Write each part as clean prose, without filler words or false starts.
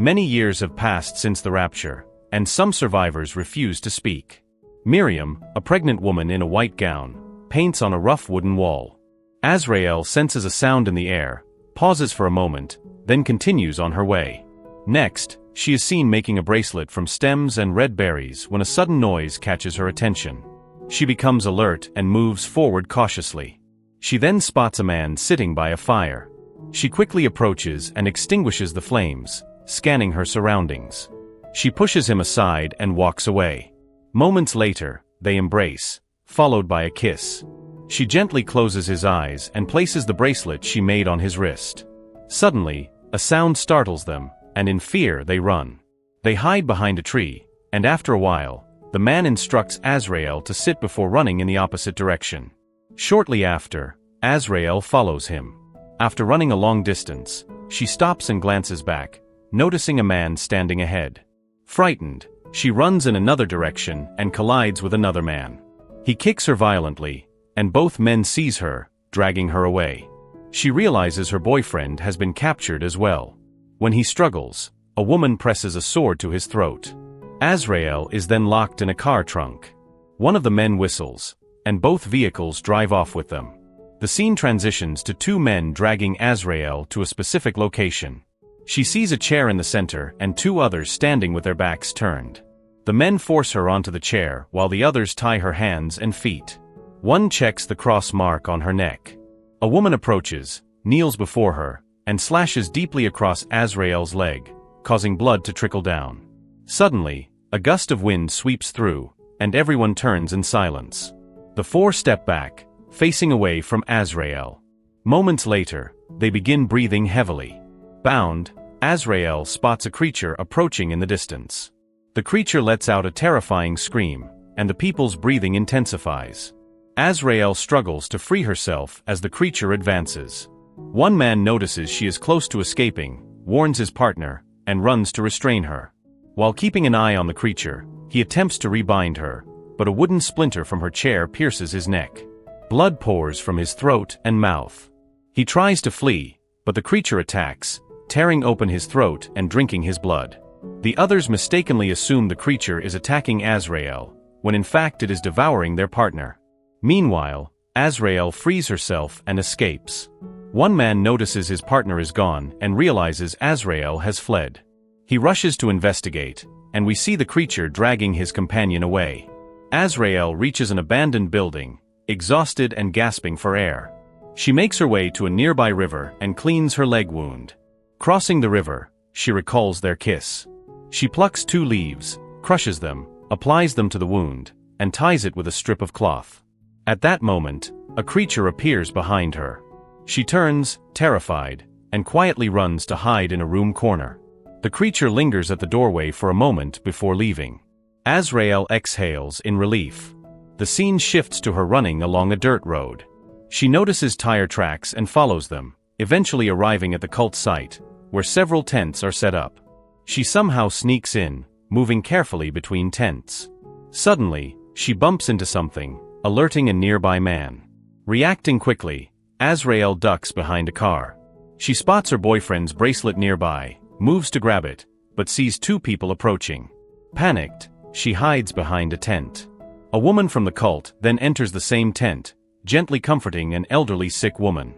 Many years have passed since the rapture, and some survivors refuse to speak. Miriam, a pregnant woman in a white gown, paints on a rough wooden wall. Azrael senses a sound in the air, pauses for a moment, then continues on her way. Next, she is seen making a bracelet from stems and red berries when a sudden noise catches her attention. She becomes alert and moves forward cautiously. She then spots a man sitting by a fire. She quickly approaches and extinguishes the flames, scanning her surroundings. She pushes him aside and walks away. Moments later, they embrace, followed by a kiss. She gently closes his eyes and places the bracelet she made on his wrist. Suddenly, a sound startles them, and in fear they run. They hide behind a tree, and after a while, the man instructs Azrael to sit before running in the opposite direction. Shortly after, Azrael follows him. After running a long distance, she stops and glances back, noticing a man standing ahead. Frightened, she runs in another direction and collides with another man. He kicks her violently, and both men seize her, dragging her away. She realizes her boyfriend has been captured as well. When he struggles, a woman presses a sword to his throat. Azrael is then locked in a car trunk. One of the men whistles, and both vehicles drive off with them. The scene transitions to two men dragging Azrael to a specific location. She sees a chair in the center and two others standing with their backs turned. The men force her onto the chair while the others tie her hands and feet. One checks the cross mark on her neck. A woman approaches, kneels before her, and slashes deeply across Azrael's leg, causing blood to trickle down. Suddenly, a gust of wind sweeps through, and everyone turns in silence. The four step back, facing away from Azrael. Moments later, they begin breathing heavily. Bound, Azrael spots a creature approaching in the distance. The creature lets out a terrifying scream, and the people's breathing intensifies. Azrael struggles to free herself as the creature advances. One man notices she is close to escaping, warns his partner, and runs to restrain her. While keeping an eye on the creature, he attempts to rebind her, but a wooden splinter from her chair pierces his neck. Blood pours from his throat and mouth. He tries to flee, but the creature attacks, tearing open his throat and drinking his blood. The others mistakenly assume the creature is attacking Azrael, when in fact it is devouring their partner. Meanwhile, Azrael frees herself and escapes. One man notices his partner is gone and realizes Azrael has fled. He rushes to investigate, and we see the creature dragging his companion away. Azrael reaches an abandoned building, exhausted and gasping for air. She makes her way to a nearby river and cleans her leg wound. Crossing the river, she recalls their kiss. She plucks 2 leaves, crushes them, applies them to the wound, and ties it with a strip of cloth. At that moment, a creature appears behind her. She turns, terrified, and quietly runs to hide in a room corner. The creature lingers at the doorway for a moment before leaving. Azrael exhales in relief. The scene shifts to her running along a dirt road. She notices tire tracks and follows them, eventually arriving at the cult site, where several tents are set up. She somehow sneaks in, moving carefully between tents. Suddenly, she bumps into something, alerting a nearby man. Reacting quickly, Azrael ducks behind a car. She spots her boyfriend's bracelet nearby, moves to grab it, but sees 2 people approaching. Panicked, she hides behind a tent. A woman from the cult then enters the same tent, gently comforting an elderly sick woman.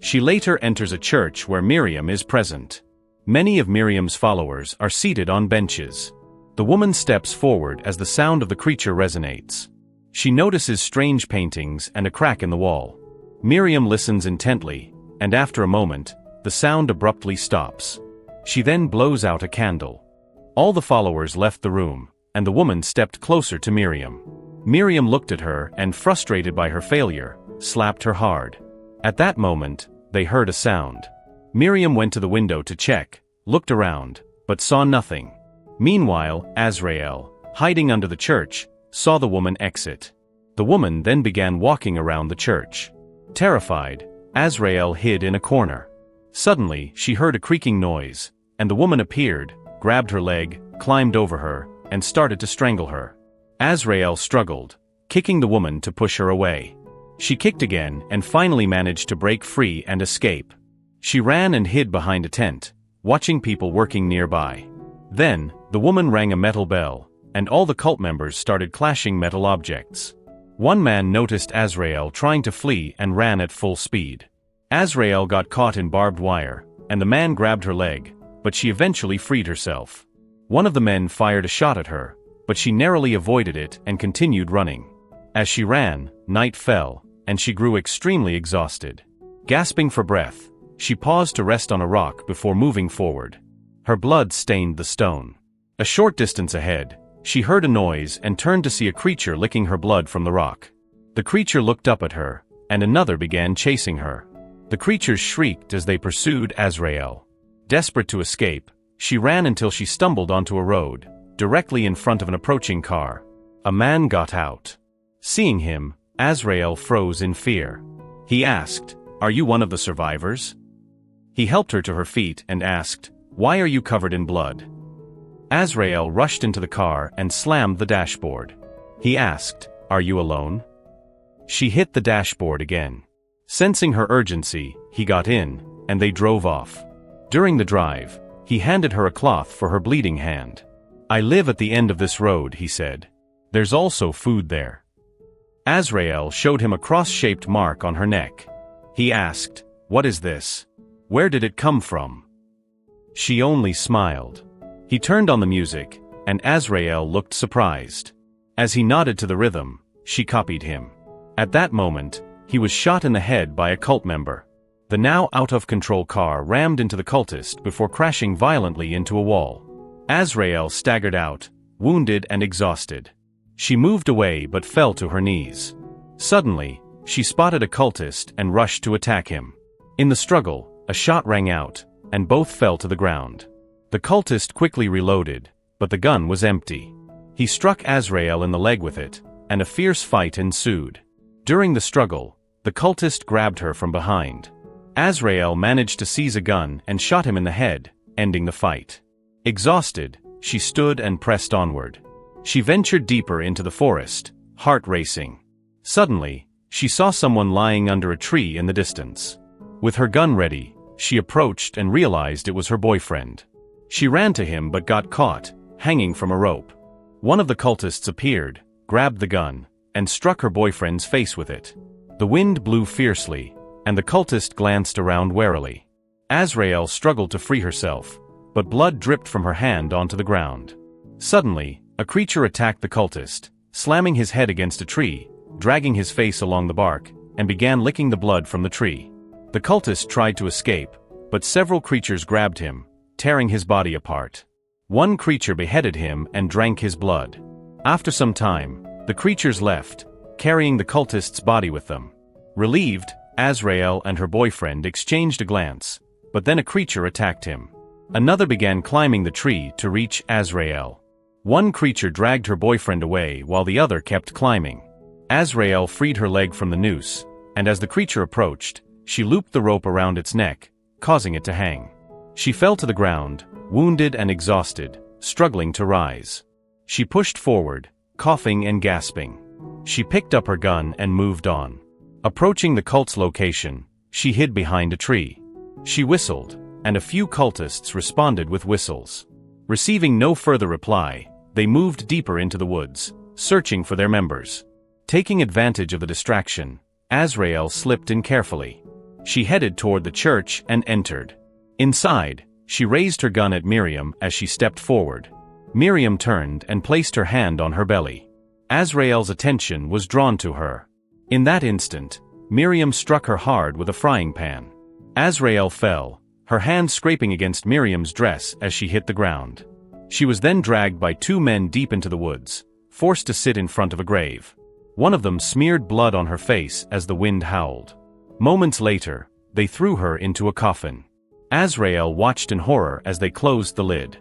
She later enters a church where Miriam is present. Many of Miriam's followers are seated on benches. The woman steps forward as the sound of the creature resonates. She notices strange paintings and a crack in the wall. Miriam listens intently, and after a moment, the sound abruptly stops. She then blows out a candle. All the followers left the room, and the woman stepped closer to Miriam. Miriam looked at her and, frustrated by her failure, slapped her hard. At that moment, they heard a sound. Miriam went to the window to check, looked around, but saw nothing. Meanwhile, Azrael, hiding under the church, saw the woman exit. The woman then began walking around the church. Terrified, Azrael hid in a corner. Suddenly, she heard a creaking noise, and the woman appeared, grabbed her leg, climbed over her, and started to strangle her. Azrael struggled, kicking the woman to push her away. She kicked again and finally managed to break free and escape. She ran and hid behind a tent, watching people working nearby. Then, the woman rang a metal bell, and all the cult members started clashing metal objects. One man noticed Azrael trying to flee and ran at full speed. Azrael got caught in barbed wire, and the man grabbed her leg, but she eventually freed herself. One of the men fired a shot at her, but she narrowly avoided it and continued running. As she ran, night fell, and she grew extremely exhausted. Gasping for breath, she paused to rest on a rock before moving forward. Her blood stained the stone. A short distance ahead, she heard a noise and turned to see a creature licking her blood from the rock. The creature looked up at her, and another began chasing her. The creatures shrieked as they pursued Azrael. Desperate to escape, she ran until she stumbled onto a road, directly in front of an approaching car. A man got out. Seeing him, Azrael froze in fear. He asked, "Are you one of the survivors?" He helped her to her feet and asked, "Why are you covered in blood?" Azrael rushed into the car and slammed the dashboard. He asked, "Are you alone?" She hit the dashboard again. Sensing her urgency, he got in, and they drove off. During the drive, he handed her a cloth for her bleeding hand. "I live at the end of this road," he said. "There's also food there." Azrael showed him a cross-shaped mark on her neck. He asked, "What is this? Where did it come from?" She only smiled. He turned on the music, and Azrael looked surprised. As he nodded to the rhythm, she copied him. At that moment, he was shot in the head by a cult member. The now out-of-control car rammed into the cultist before crashing violently into a wall. Azrael staggered out, wounded and exhausted. She moved away but fell to her knees. Suddenly, she spotted a cultist and rushed to attack him. In the struggle, a shot rang out, and both fell to the ground. The cultist quickly reloaded, but the gun was empty. He struck Azrael in the leg with it, and a fierce fight ensued. During the struggle, the cultist grabbed her from behind. Azrael managed to seize a gun and shot him in the head, ending the fight. Exhausted, she stood and pressed onward. She ventured deeper into the forest, heart racing. Suddenly, she saw someone lying under a tree in the distance. With her gun ready, she approached and realized it was her boyfriend. She ran to him but got caught, hanging from a rope. One of the cultists appeared, grabbed the gun, and struck her boyfriend's face with it. The wind blew fiercely, and the cultist glanced around warily. Azrael struggled to free herself, but blood dripped from her hand onto the ground. Suddenly, a creature attacked the cultist, slamming his head against a tree, dragging his face along the bark, and began licking the blood from the tree. The cultist tried to escape, but several creatures grabbed him, tearing his body apart. One creature beheaded him and drank his blood. After some time, the creatures left, carrying the cultist's body with them. Relieved, Azrael and her boyfriend exchanged a glance, but then a creature attacked him. Another began climbing the tree to reach Azrael. One creature dragged her boyfriend away while the other kept climbing. Azrael freed her leg from the noose, and as the creature approached, she looped the rope around its neck, causing it to hang. She fell to the ground, wounded and exhausted, struggling to rise. She pushed forward, coughing and gasping. She picked up her gun and moved on. Approaching the cult's location, she hid behind a tree. She whistled, and a few cultists responded with whistles. Receiving no further reply, they moved deeper into the woods, searching for their members. Taking advantage of the distraction, Azrael slipped in carefully. She headed toward the church and entered. Inside, she raised her gun at Miriam as she stepped forward. Miriam turned and placed her hand on her belly. Azrael's attention was drawn to her. In that instant, Miriam struck her hard with a frying pan. Azrael fell, her hand scraping against Miriam's dress as she hit the ground. She was then dragged by two men deep into the woods, forced to sit in front of a grave. One of them smeared blood on her face as the wind howled. Moments later, they threw her into a coffin. Azrael watched in horror as they closed the lid.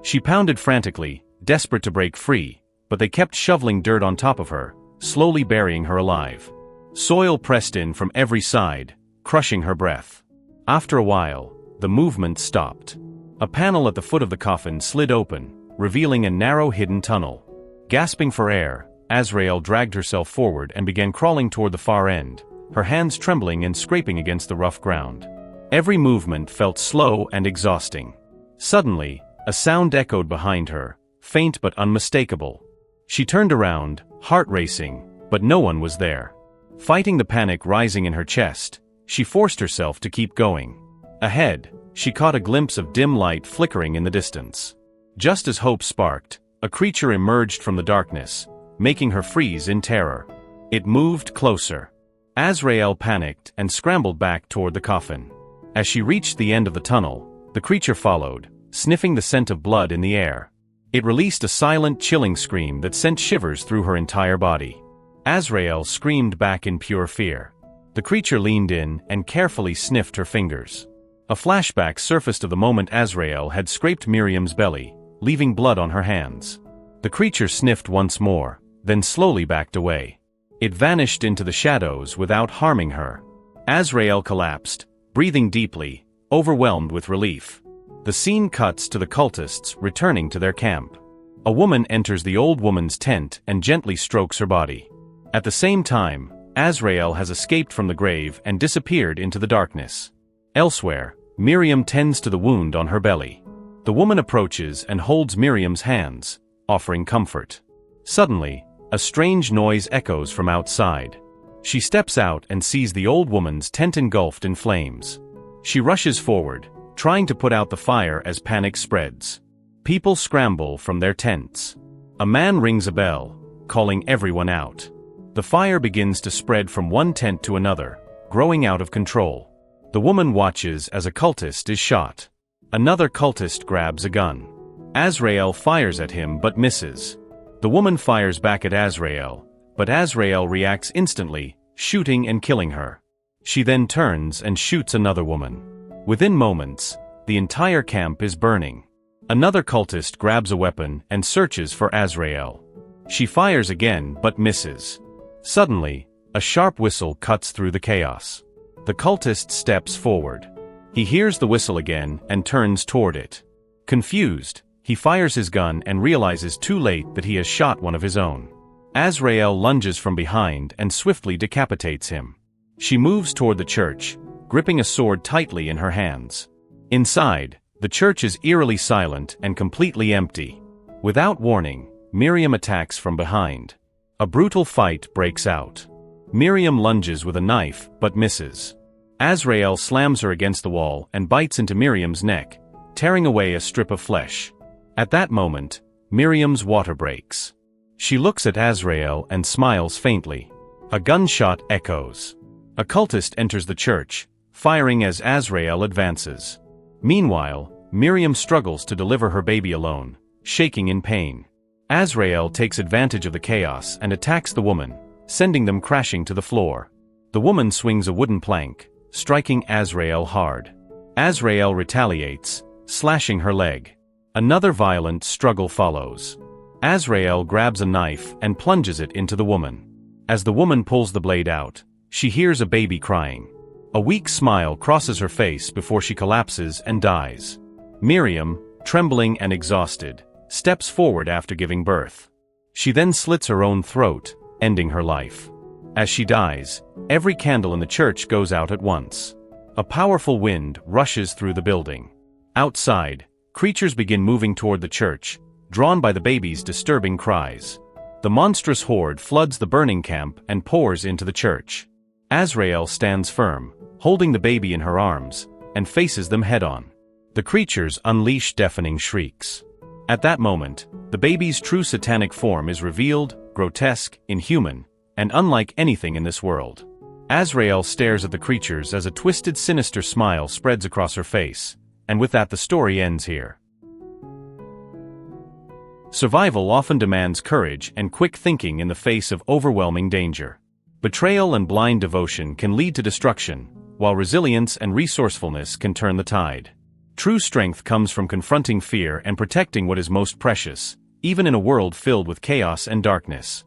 She pounded frantically, desperate to break free, but they kept shoveling dirt on top of her, slowly burying her alive. Soil pressed in from every side, crushing her breath. After a while, the movement stopped. A panel at the foot of the coffin slid open, revealing a narrow hidden tunnel. Gasping for air, Azrael dragged herself forward and began crawling toward the far end, her hands trembling and scraping against the rough ground. Every movement felt slow and exhausting. Suddenly, A sound echoed behind her, faint but unmistakable. She turned around, heart racing, but no one was there. Fighting the panic rising in her chest, she forced herself to keep going. Ahead, she caught a glimpse of dim light flickering in the distance. Just as hope sparked, a creature emerged from the darkness, making her freeze in terror. It moved closer. Azrael panicked and scrambled back toward the coffin. As she reached the end of the tunnel, the creature followed, sniffing the scent of blood in the air. It released a silent, chilling scream that sent shivers through her entire body. Azrael screamed back in pure fear. The creature leaned in and carefully sniffed her fingers. A flashback surfaced of the moment Azrael had scraped Miriam's belly, leaving blood on her hands. The creature sniffed once more, then slowly backed away. It vanished into the shadows without harming her. Azrael collapsed, breathing deeply, overwhelmed with relief. The scene cuts to the cultists returning to their camp. A woman enters the old woman's tent and gently strokes her body. At the same time, Azrael has escaped from the grave and disappeared into the darkness. Elsewhere, Miriam tends to the wound on her belly. The woman approaches and holds Miriam's hands, offering comfort. Suddenly, a strange noise echoes from outside. She steps out and sees the old woman's tent engulfed in flames. She rushes forward, trying to put out the fire as panic spreads. People scramble from their tents. A man rings a bell, calling everyone out. The fire begins to spread from one tent to another, growing out of control. The woman watches as a cultist is shot. Another cultist grabs a gun. Azrael fires at him but misses. The woman fires back at Azrael, but Azrael reacts instantly, shooting and killing her. She then turns and shoots another woman. Within moments, the entire camp is burning. Another cultist grabs a weapon and searches for Azrael. She fires again but misses. Suddenly, a sharp whistle cuts through the chaos. The cultist steps forward. He hears the whistle again and turns toward it. Confused, he fires his gun and realizes too late that he has shot one of his own. Azrael lunges from behind and swiftly decapitates him. She moves toward the church, gripping a sword tightly in her hands. Inside, the church is eerily silent and completely empty. Without warning, Miriam attacks from behind. A brutal fight breaks out. Miriam lunges with a knife but misses. Azrael slams her against the wall and bites into Miriam's neck, tearing away a strip of flesh. At that moment, Miriam's water breaks. She looks at Azrael and smiles faintly. A gunshot echoes. A cultist enters the church, firing as Azrael advances. Meanwhile, Miriam struggles to deliver her baby alone, shaking in pain. Azrael takes advantage of the chaos and attacks the woman, sending them crashing to the floor. The woman swings a wooden plank, striking Azrael hard. Azrael retaliates, slashing her leg. Another violent struggle follows. Azrael grabs a knife and plunges it into the woman. As the woman pulls the blade out, she hears a baby crying. A weak smile crosses her face before she collapses and dies. Miriam, trembling and exhausted, steps forward after giving birth. She then slits her own throat, ending her life. As she dies, every candle in the church goes out at once. A powerful wind rushes through the building. Outside, creatures begin moving toward the church, drawn by the baby's disturbing cries. The monstrous horde floods the burning camp and pours into the church. Azrael stands firm, holding the baby in her arms, and faces them head-on. The creatures unleash deafening shrieks. At that moment, the baby's true satanic form is revealed, grotesque, inhuman, and unlike anything in this world. Azrael stares at the creatures as a twisted, sinister smile spreads across her face, and with that the story ends here. Survival often demands courage and quick thinking in the face of overwhelming danger. Betrayal and blind devotion can lead to destruction, while resilience and resourcefulness can turn the tide. True strength comes from confronting fear and protecting what is most precious, even in a world filled with chaos and darkness.